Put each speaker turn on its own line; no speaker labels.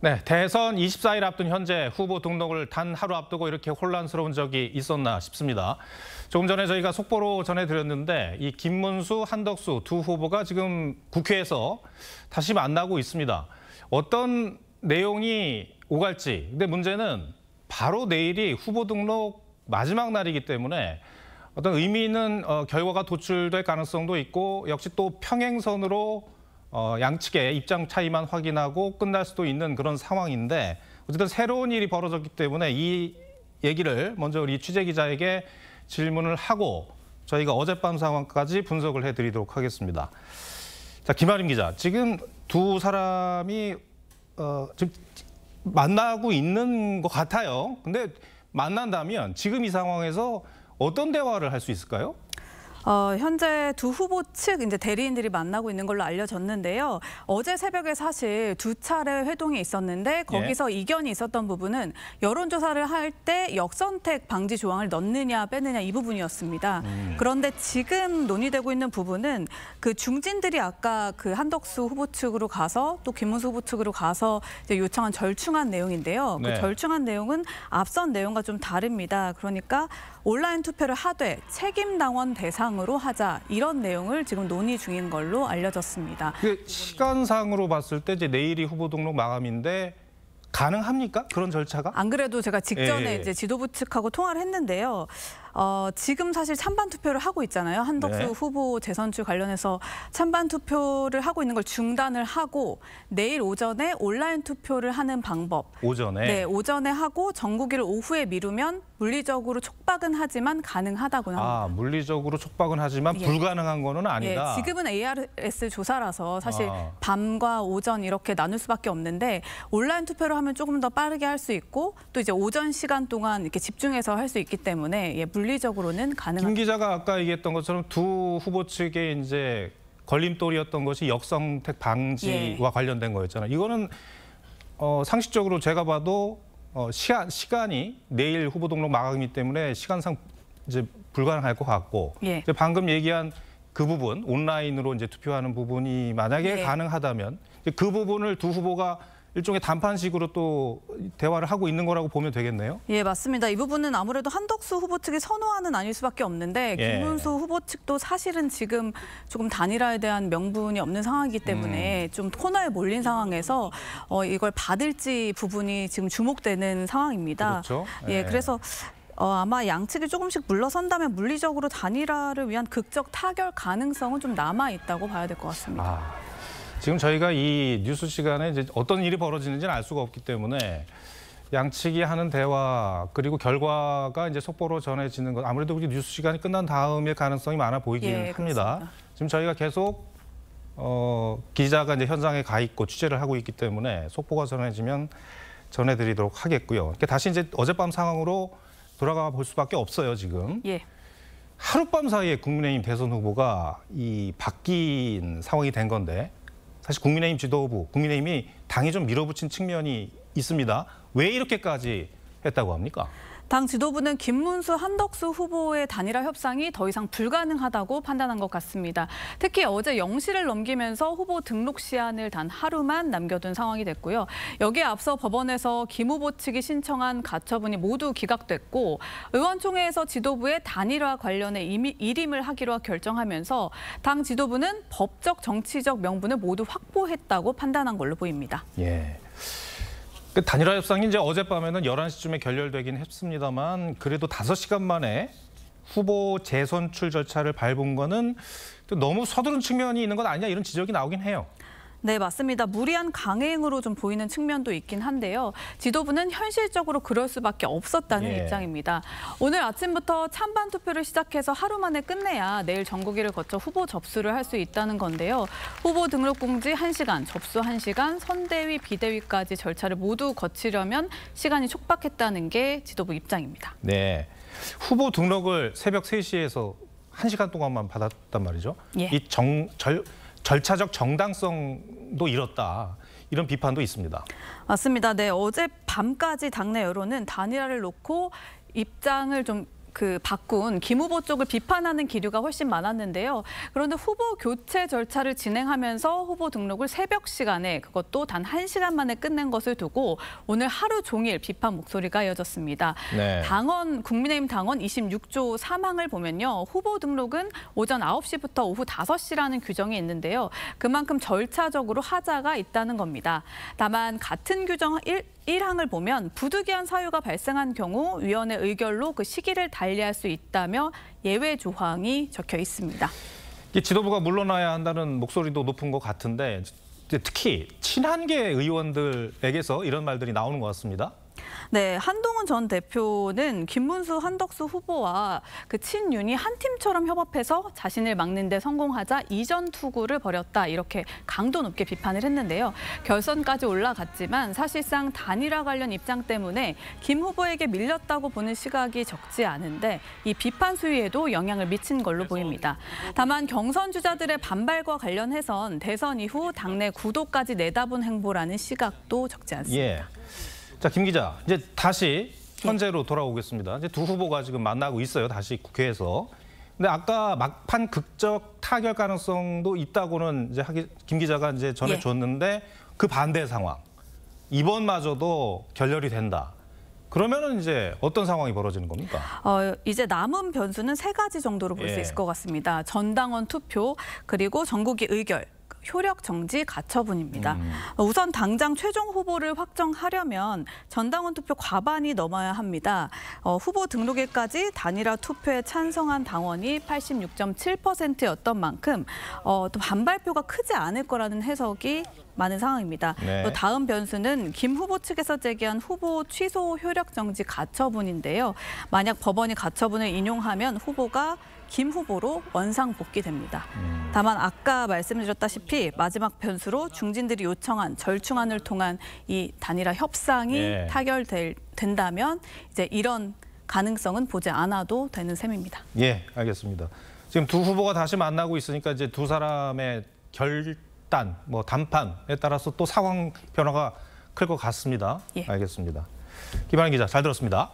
네, 대선 24일 앞둔 현재 후보 등록을 단 하루 앞두고 이렇게 혼란스러운 적이 있었나 싶습니다. 조금 전에 저희가 속보로 전해드렸는데 이 김문수, 한덕수 두 후보가 지금 국회에서 다시 만나고 있습니다. 어떤 내용이 오갈지. 근데 문제는 바로 내일이 후보 등록 마지막 날이기 때문에 어떤 의미 있는 결과가 도출될 가능성도 있고 역시 또 평행선으로 양측의 입장 차이만 확인하고 끝날 수도 있는 그런 상황인데 어쨌든 새로운 일이 벌어졌기 때문에 이 얘기를 먼저 우리 취재기자에게 질문을 하고 저희가 어젯밤 상황까지 분석을 해드리도록 하겠습니다. 자, 김아림 기자, 지금 두 사람이 지금 만나고 있는 것 같아요. 근데 만난다면 지금 이 상황에서 어떤 대화를 할 수 있을까요?
현재 두 후보 측 이제 대리인들이 만나고 있는 걸로 알려졌는데요. 어제 새벽에 사실 두 차례 회동이 있었는데 거기서 이견이 있었던 부분은 여론조사를 할 때 역선택 방지 조항을 넣느냐 빼느냐 이 부분이었습니다. 그런데 지금 논의되고 있는 부분은 그 중진들이 아까 그 한덕수 후보 측으로 가서 또 김문수 후보 측으로 가서 이제 요청한 절충안 내용인데요. 그 절충안 내용은 앞선 내용과 좀 다릅니다. 그러니까 온라인 투표를 하되 책임당원 대상으로 하자 이런 내용을 지금 논의 중인 걸로 알려졌습니다.
시간상으로 봤을 때 이제 내일이 후보 등록 마감인데 가능합니까? 그런 절차가?
안 그래도 제가 직전에 이제 지도부 측하고 통화를 했는데요. 지금 사실 찬반 투표를 하고 있잖아요. 한덕수 후보 재선출 관련해서 찬반 투표를 하고 있는 걸 중단을 하고 내일 오전에 온라인 투표를 하는 방법.
오전에? 네,
오전에 하고 정국일을 오후에 미루면 물리적으로 촉박은 하지만 가능하다고 합니다.
물리적으로 촉박은 하지만 불가능한 거는 아니다.
지금은 ARS 조사라서 사실 밤과 오전 이렇게 나눌 수밖에 없는데 온라인 투표를 하면 조금 더 빠르게 할 수 있고 또 이제 오전 시간 동안 이렇게 집중해서 할 수 있기 때문에 물리적으로는 가능합니다.
김 기자가 아까 얘기했던 것처럼 두 후보 측의 이제 걸림돌이었던 것이 역선택 방지와 관련된 거였잖아요. 이거는 상식적으로 제가 봐도 시간이 내일 후보 등록 마감이기 때문에 시간상 이제 불가능할 것 같고 이제 방금 얘기한 그 부분 온라인으로 이제 투표하는 부분이 만약에 가능하다면 그 부분을 두 후보가 일종의 담판식으로 또 대화를 하고 있는 거라고 보면 되겠네요.
예, 맞습니다. 이 부분은 아무래도 한덕수 후보 측의 선호안은 아닐 수밖에 없는데 김문수 후보 측도 사실은 지금 조금 단일화에 대한 명분이 없는 상황이기 때문에 좀 코너에 몰린 상황에서 이걸 받을지 부분이 지금 주목되는 상황입니다.
그렇죠.
그래서 아마 양측이 조금씩 물러선다면 물리적으로 단일화를 위한 극적 타결 가능성은 좀 남아 있다고 봐야 될 것 같습니다.
지금 저희가 이 뉴스 시간에 이제 어떤 일이 벌어지는지는 알 수가 없기 때문에 양측이 하는 대화 그리고 결과가 이제 속보로 전해지는 것 아무래도 우리 뉴스 시간이 끝난 다음일 가능성이 많아 보이긴 합니다. 그렇습니다. 지금 저희가 계속 기자가 이제 현장에 가 있고 취재를 하고 있기 때문에 속보가 전해지면 전해드리도록 하겠고요. 다시 이제 어젯밤 상황으로 돌아가 볼 수밖에 없어요 지금. 하룻밤 사이에 국민의힘 대선 후보가 바뀐 상황이 된 건데. 사실 국민의힘 지도부, 국민의힘이 당이 좀 밀어붙인 측면이 있습니다. 왜 이렇게까지 했다고 합니까?
당 지도부는 김문수, 한덕수 후보의 단일화 협상이 더 이상 불가능하다고 판단한 것 같습니다. 특히 어제 0시를 넘기면서 후보 등록 시한을 단 하루만 남겨둔 상황이 됐고요. 여기에 앞서 법원에서 김 후보 측이 신청한 가처분이 모두 기각됐고 의원총회에서 지도부의 단일화 관련해 일임을 하기로 결정하면서 당 지도부는 법적, 정치적 명분을 모두 확보했다고 판단한 걸로 보입니다.
그 단일화 협상이 이제 어젯밤에는 11시쯤에 결렬되긴 했습니다만 그래도 5시간 만에 후보 재선출 절차를 밟은 거는 너무 서두른 측면이 있는 건 아니냐 이런 지적이 나오긴 해요.
네, 맞습니다. 무리한 강행으로 좀 보이는 측면도 있긴 한데요. 지도부는 현실적으로 그럴 수밖에 없었다는 입장입니다. 오늘 아침부터 찬반 투표를 시작해서 하루 만에 끝내야 내일 정국일을 거쳐 후보 접수를 할 수 있다는 건데요. 후보 등록 공지 1시간, 접수 1시간, 선대위, 비대위까지 절차를 모두 거치려면 시간이 촉박했다는 게 지도부 입장입니다.
네, 후보 등록을 새벽 3시에서 1시간 동안만 받았단 말이죠. 이 절차적 정당성도 잃었다. 이런 비판도 있습니다.
맞습니다. 어제 밤까지 당내 여론은 단일화를 놓고 입장을 좀 바꾼 김 후보 쪽을 비판하는 기류가 훨씬 많았는데요. 그런데 후보 교체 절차를 진행하면서 후보 등록을 새벽 시간에 그것도 단 1시간 만에 끝낸 것을 두고 오늘 하루 종일 비판 목소리가 이어졌습니다.
네.
국민의힘 당원 26조 3항을 보면요. 후보 등록은 오전 9시부터 오후 5시라는 규정이 있는데요. 그만큼 절차적으로 하자가 있다는 겁니다. 다만 같은 규정 1항을 보면 부득이한 사유가 발생한 경우 위원회 의결로 그 시기를 달리할 수 있다며 예외 조항이 적혀 있습니다.
이 지도부가 물러나야 한다는 목소리도 높은 것 같은데 특히 친한계 의원들에게서 이런 말들이 나오는 것 같습니다.
네, 한동훈 전 대표는 김문수, 한덕수 후보와 그 친윤이 한 팀처럼 협업해서 자신을 막는 데 성공하자 이전 투구를 벌였다. 이렇게 강도 높게 비판을 했는데요. 결선까지 올라갔지만 사실상 단일화 관련 입장 때문에 김 후보에게 밀렸다고 보는 시각이 적지 않은데 이 비판 수위에도 영향을 미친 걸로 보입니다. 다만 경선 주자들의 반발과 관련해선 대선 이후 당내 구도까지 내다본 행보라는 시각도 적지 않습니다.
예. 자, 김 기자, 이제 다시 현재로 돌아오겠습니다. 이제 두 후보가 지금 만나고 있어요. 다시 국회에서. 근데 아까 막판 극적 타결 가능성도 있다고는 이제 김 기자가 이제 전해줬는데 그 반대 상황. 이번마저도 결렬이 된다. 그러면은 이제 어떤 상황이 벌어지는 겁니까?
이제 남은 변수는 3가지 정도로 볼 수 있을 것 같습니다. 전당원 투표, 그리고 전국위 의결, 효력 정지 가처분입니다. 우선 당장 최종 후보를 확정하려면 전당원 투표 과반이 넘어야 합니다. 후보 등록일까지 단일화 투표에 찬성한 당원이 86.7%였던 만큼 또 반발표가 크지 않을 거라는 해석이 많은 상황입니다.
네.
또 다음 변수는 김 후보 측에서 제기한 후보 취소 효력 정지 가처분인데요. 만약 법원이 가처분을 인용하면 후보가 김 후보로 원상 복귀됩니다. 다만 아까 말씀드렸다시피 마지막 변수로 중진들이 요청한 절충안을 통한 이 단일화 협상이 타결된다면 이제 이런 가능성은 보지 않아도 되는 셈입니다.
예, 알겠습니다. 지금 두 후보가 다시 만나고 있으니까 이제 두 사람의 결단, 담판에 따라서 또 상황 변화가 클 것 같습니다.
예.
알겠습니다. 김한희 기자, 잘 들었습니다.